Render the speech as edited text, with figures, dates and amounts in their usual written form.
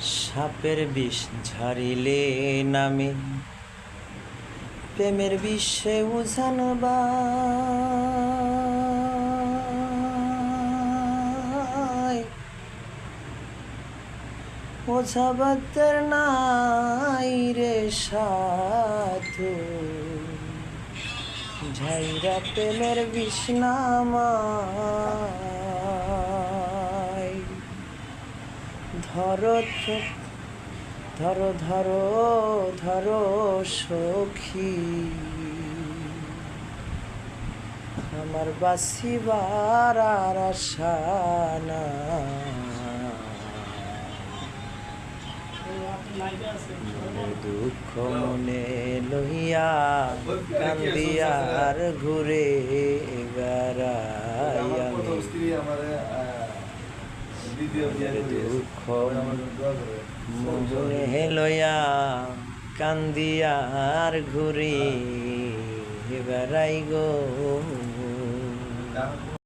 সাপের বিষ ঝাড়িলে নামে প্রেমের বিষে উজানবাই ওঝাবাতের নাই রে সাধু ঝাইরা প্রেমের বিষ নামাই ধরো ধরো ধরো ধরো সখী আমার বাসিবার আর আশা নাই দুঃখ মনে লইয়া কান্দিয়ার ঘুরে বেড়াই আমি দুঃখ মনে লইয়া কান্দিয়ার ঘুরে বেড়াই গো।